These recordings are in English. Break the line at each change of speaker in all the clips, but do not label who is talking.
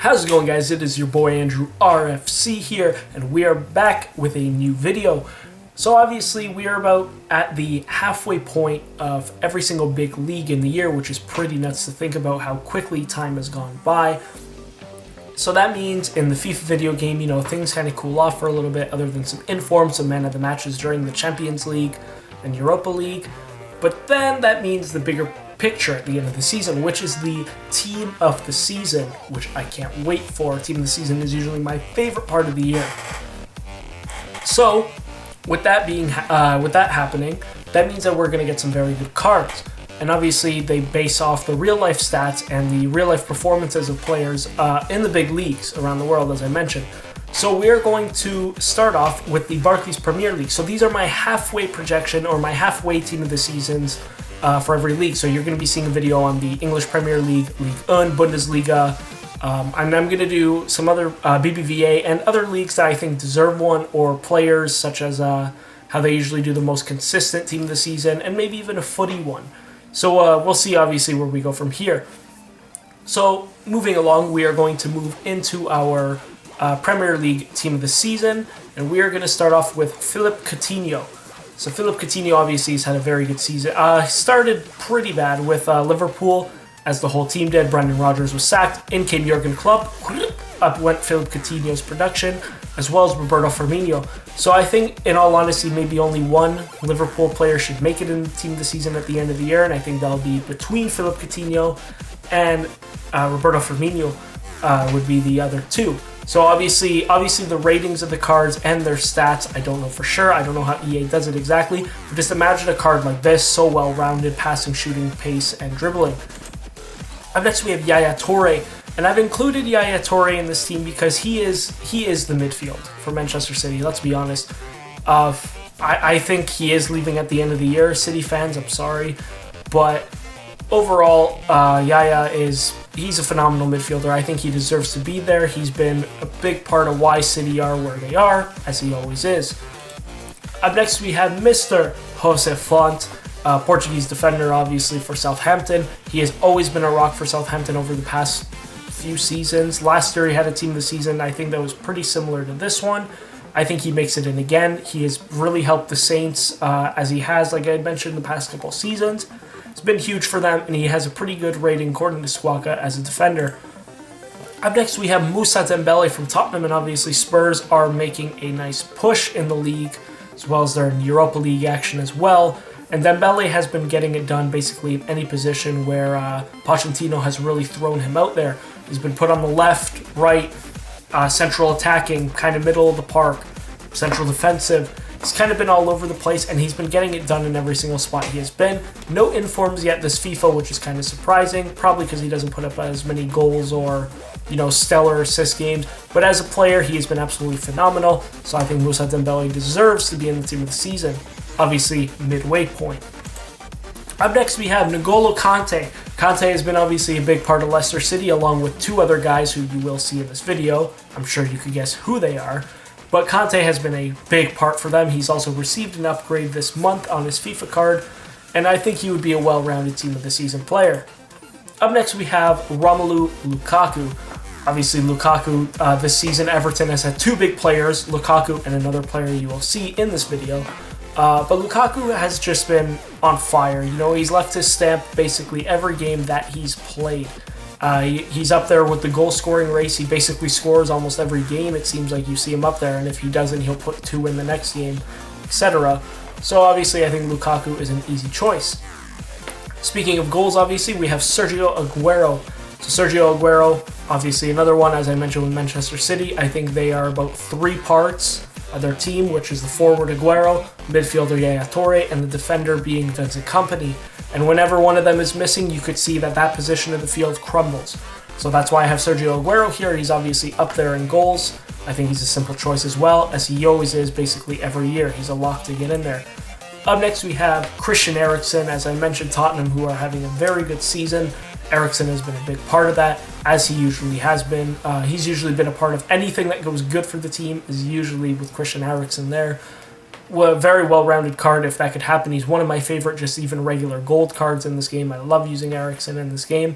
How's it going, guys? It is your boy Andrew RFC here, and we are back with a new video. So obviously we are about at the halfway point of every single big league in the year, which is pretty nuts to think about how quickly time has gone by. So that means in the FIFA video game, things kind of cool off for a little bit, other than some inform, some man of the matches during the Champions League and Europa League. But then that means the bigger picture at the end of the season, which is the team of the season, which I can't wait for. Team of the season is usually my favorite part of the year. So with that happening, that means that we're going to get some very good cards. And obviously they base off the real life stats and the real life performances of players in the big leagues around the world, as I mentioned. So we're going to start off with the Barclays Premier League. So these are my halfway projection, or my halfway team of the seasons for every league. So you're going to be seeing a video on the English Premier League, Ligue 1, Bundesliga, and I'm going to do some other BBVA and other leagues that I think deserve one, or players such as how they usually do the most consistent team of the season, and maybe even a footy one. So we'll see obviously where we go from here. So moving along, we are going to move into our Premier League team of the season, and we are going to start off with Philippe Coutinho. So Philippe Coutinho obviously has had a very good season. Started pretty bad with Liverpool, as the whole team did. Brendan Rodgers was sacked. In came Jurgen Klopp. Up went Philippe Coutinho's production, as well as Roberto Firmino. So I think, in all honesty, maybe only one Liverpool player should make it in the team of the season at the end of the year, and I think that'll be between Philippe Coutinho and Roberto Firmino would be the other two. So obviously the ratings of the cards and their stats, I don't know for sure. I don't know how EA does it exactly. But just imagine a card like this, so well-rounded, passing, shooting, pace, and dribbling. Up next we have Yaya Toure. And I've included Yaya Toure in this team because he is the midfield for Manchester City, let's be honest. I think he is leaving at the end of the year. City fans, I'm sorry. But overall, Yaya he's a phenomenal midfielder. I think he deserves to be there. He's been a big part of why City are where they are, as he always is. Up next we have Mr. Jose Font, Portuguese defender, obviously, for Southampton. He has always been a rock for Southampton over the past few seasons. Last year he had a team of the season, I think that was pretty similar to this one. I think he makes it in again. He has really helped the Saints, as he has, like I had mentioned, the past couple seasons. It's been huge for them, and he has a pretty good rating according to Squawka as a defender. Up next we have Moussa Dembele from Tottenham, and obviously Spurs are making a nice push in the league, as well as they're in Europa League action as well. And Dembele has been getting it done basically in any position where Pochettino has really thrown him out there. He's been put on the left, right, central attacking, kind of middle of the park, central defensive. He's kind of been all over the place, and he's been getting it done in every single spot he has been. No informs yet this FIFA, which is kind of surprising, probably because he doesn't put up as many goals or, stellar assist games. But as a player, he has been absolutely phenomenal, so I think Moussa Dembele deserves to be in the team of the season. Obviously, midway point. Up next, we have N'Golo Kante. Kante has been obviously a big part of Leicester City, along with two other guys who you will see in this video. I'm sure you could guess who they are. But Kante has been a big part for them. He's also received an upgrade this month on his FIFA card, and I think he would be a well-rounded team of the season player. Up next, we have Romelu Lukaku. Obviously, Lukaku, this season, Everton has had two big players, Lukaku and another player you will see in this video. But Lukaku has just been on fire. He's left his stamp basically every game that he's played. He's up there with the goal-scoring race. He basically scores almost every game. It seems like you see him up there, and if he doesn't, he'll put two in the next game, etc. So obviously, I think Lukaku is an easy choice. Speaking of goals, obviously, we have Sergio Aguero. So Sergio Aguero, obviously another one, as I mentioned with Manchester City. I think they are about three parts of their team, which is the forward Aguero, midfielder Yaya Toure, and the defender being Vincent Kompany. And whenever one of them is missing, you could see that position of the field crumbles. So that's why I have Sergio Aguero here. He's obviously up there in goals. I think he's a simple choice as well, as he always is basically every year. He's a lock to get in there. Up next, we have Christian Eriksen. As I mentioned, Tottenham, who are having a very good season. Eriksen has been a big part of that, as he usually has been. He's usually been a part of anything that goes good for the team, is usually with Christian Eriksen there. A very well-rounded card if that could happen. He's one of my favorite just even regular gold cards in this game. I love using Eriksen in this game.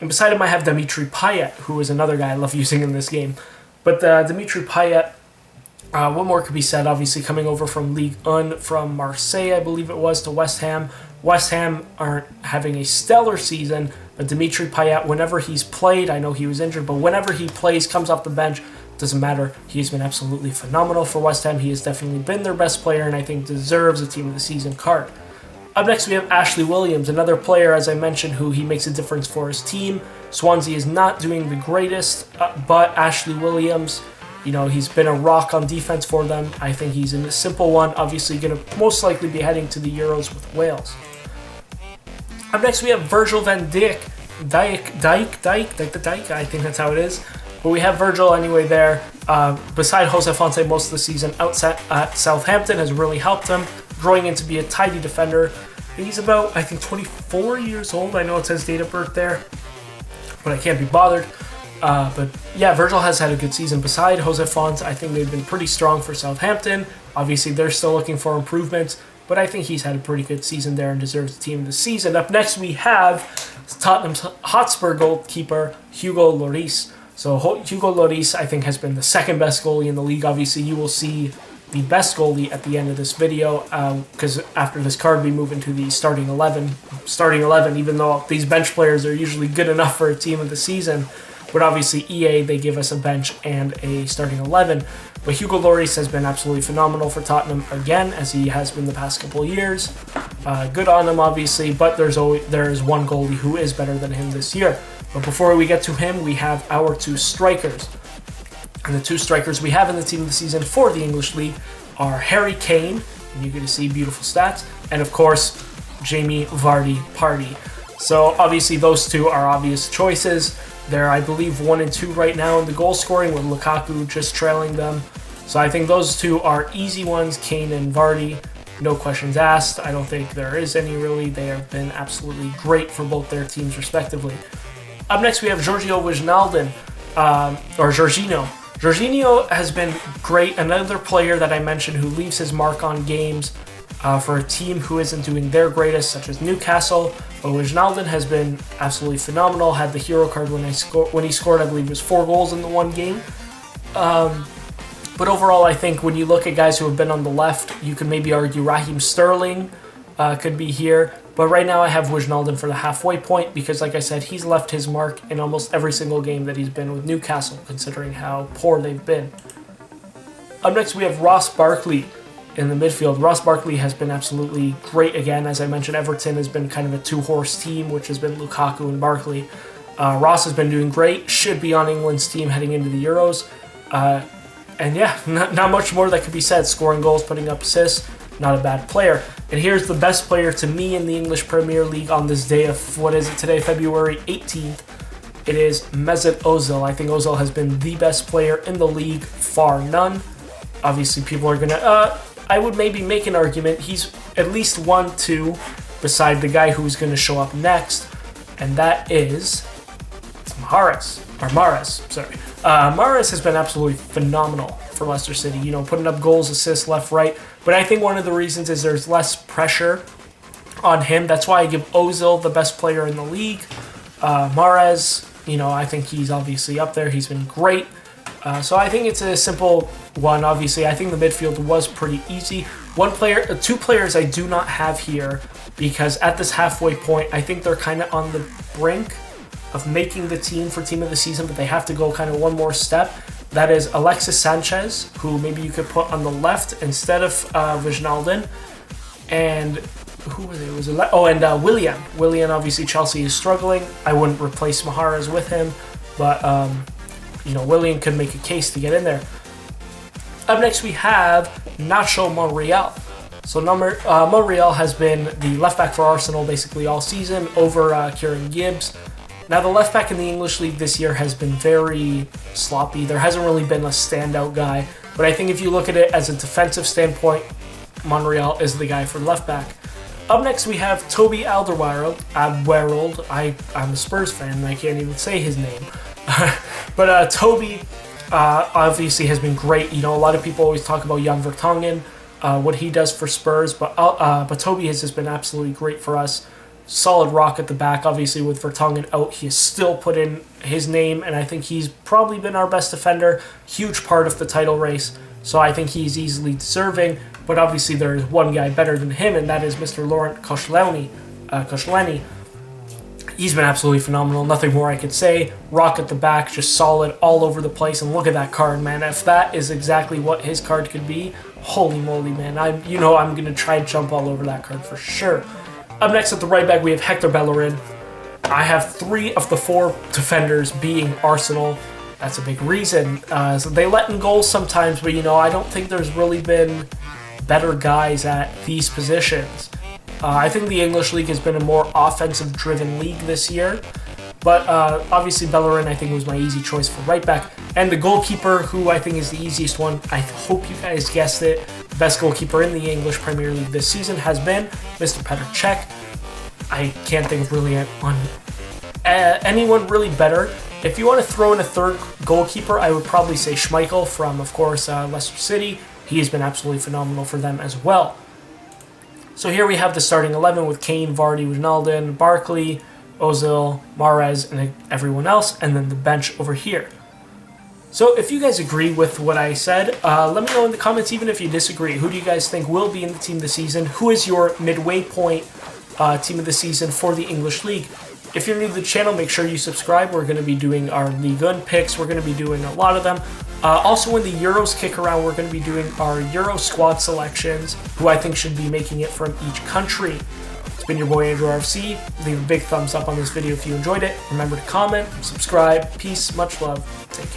And beside him, I have Dimitri Payet, who is another guy I love using in this game. But Dimitri Payet, what more could be said? Obviously, coming over from Ligue 1 from Marseille, I believe it was, to West Ham. West Ham aren't having a stellar season, but Dimitri Payet, whenever he's played, I know he was injured, but whenever he plays, comes off the bench, doesn't matter. He's been absolutely phenomenal for West Ham. He has definitely been their best player, and I think deserves a Team of the Season card. Up next, we have Ashley Williams, another player, as I mentioned, who he makes a difference for his team. Swansea is not doing the greatest, but Ashley Williams, he's been a rock on defense for them. I think he's a simple one, obviously going to most likely be heading to the Euros with Wales. Up next, we have Virgil van Dijk. Dijk, I think that's how it is. But we have Virgil anyway there. Beside Jose Fonte most of the season, outside at Southampton has really helped him, growing into be a tidy defender. He's about, I think, 24 years old. I know it says date of birth there, but I can't be bothered. But yeah, Virgil has had a good season. Beside Jose Fonte, I think they've been pretty strong for Southampton. Obviously, they're still looking for improvements, but I think he's had a pretty good season there and deserves the Team of the Season. Up next, we have Tottenham Hotspur goalkeeper Hugo Lloris. So Hugo Lloris, I think, has been the second best goalie in the league. Obviously, you will see the best goalie at the end of this video, because after this card, we move into the starting 11. Even though these bench players are usually good enough for a Team of the Season. But obviously, EA, they give us a bench and a starting 11. But Hugo Lloris has been absolutely phenomenal for Tottenham again, as he has been the past couple of years. Good on him, obviously, but there is one goalie who is better than him this year. But before we get to him, we have our two strikers. And the two strikers we have in the Team of the Season for the English League are Harry Kane, and you're going to see beautiful stats, and of course, Jamie Vardy Party. So obviously those two are obvious choices. They're, I believe, 1 and 2 right now in the goal scoring, with Lukaku just trailing them. So I think those two are easy ones, Kane and Vardy. No questions asked. I don't think there is any, really. They have been absolutely great for both their teams, respectively. Up next, we have Giorgio Wijnaldum, or Jorginho. Jorginho has been great. Another player that I mentioned who leaves his mark on games for a team who isn't doing their greatest, such as Newcastle. But Wijnaldum has been absolutely phenomenal. Had the hero card when he scored, I believe it was 4 goals in the one game. But overall, I think when you look at guys who have been on the left, you could maybe argue Raheem Sterling could be here. But right now I have Wijnaldum for the halfway point because, like I said, he's left his mark in almost every single game that he's been with Newcastle, considering how poor they've been. Up next, we have Ross Barkley in the midfield. Ross Barkley has been absolutely great again. As I mentioned, Everton has been kind of a 2-horse team, which has been Lukaku and Barkley. Ross has been doing great, should be on England's team heading into the Euros. And yeah, not much more that could be said. Scoring goals, putting up assists, not a bad player. And here's the best player to me in the English Premier League on this day of, what is it today, February 18th. It is Mesut Ozil. I think Ozil has been the best player in the league, far none. Obviously, people are going to... I would maybe make an argument. He's at least 1-2 beside the guy who's going to show up next, and that is Mahrez. Mahrez has been absolutely phenomenal for Leicester City, putting up goals, assists, left, right. But I think one of the reasons is there's less pressure on him. That's why I give Ozil the best player in the league. Mahrez, I think he's obviously up there. He's been great. So I think it's a simple one. Obviously, I think the midfield was pretty easy. Two players I do not have here because at this halfway point, I think they're kind of on the brink of making the team for Team of the Season, but they have to go kind of one more step. That is Alexis Sanchez, who maybe you could put on the left instead of Wijnaldum. And who was it? Willian. Willian, obviously, Chelsea is struggling. I wouldn't replace Mahrez with him, but Willian could make a case to get in there. Up next, we have Nacho Monreal. So Monreal has been the left back for Arsenal basically all season over Kieran Gibbs. Now, the left back in the English League this year has been very sloppy. There hasn't really been a standout guy. But I think if you look at it as a defensive standpoint, Monreal is the guy for left back. Up next, we have Toby Alderweireld. I'm a Spurs fan, and I can't even say his name. But Toby obviously has been great. A lot of people always talk about Jan Vertonghen, what he does for Spurs. But Toby has just been absolutely great for us. solid rock at the back. Obviously, with Vertonghen out, he has still put in his name, and I think he's probably been our best defender, huge part of the title race. So I think he's easily deserving, but obviously there is one guy better than him, and that is Mr. Laurent Koscielny. He's been absolutely phenomenal. Nothing more I could say. Rock at the back, just solid all over the place. And look at that card, man. If that is exactly what his card could be, holy moly, man. I'm going to try and jump all over that card for sure. Up next at the right back, we have Hector Bellerin. I have 3 of the 4 defenders being Arsenal. That's a big reason. So they let in goals sometimes, but, I don't think there's really been better guys at these positions. I think the English League has been a more offensive-driven league this year. But obviously Bellerin, I think, was my easy choice for right back. And the goalkeeper, who I think is the easiest one, I hope you guys guessed it, the best goalkeeper in the English Premier League this season has been Mr. Petr Cech. I can't think of really anyone really better. If you want to throw in a third goalkeeper, I would probably say Schmeichel from, of course, Leicester City. He has been absolutely phenomenal for them as well. So here we have the starting 11 with Kane, Vardy, Wijnaldum, Barkley, Ozil, Mahrez, and everyone else, and then the bench over here. So if you guys agree with what I said, let me know in the comments, even if you disagree. Who do you guys think will be in the team this season? Who is your midway point team of the season for the English League? If you're new to the channel, make sure you subscribe. We're going to be doing our Ligue 1 picks. We're going to be doing a lot of them. Also, when the Euros kick around, we're going to be doing our Euro squad selections, who I think should be making it from each country. It's been your boy Andrew RFC. Leave a big thumbs up on this video if you enjoyed it. Remember to comment, subscribe. Peace, much love. Take care.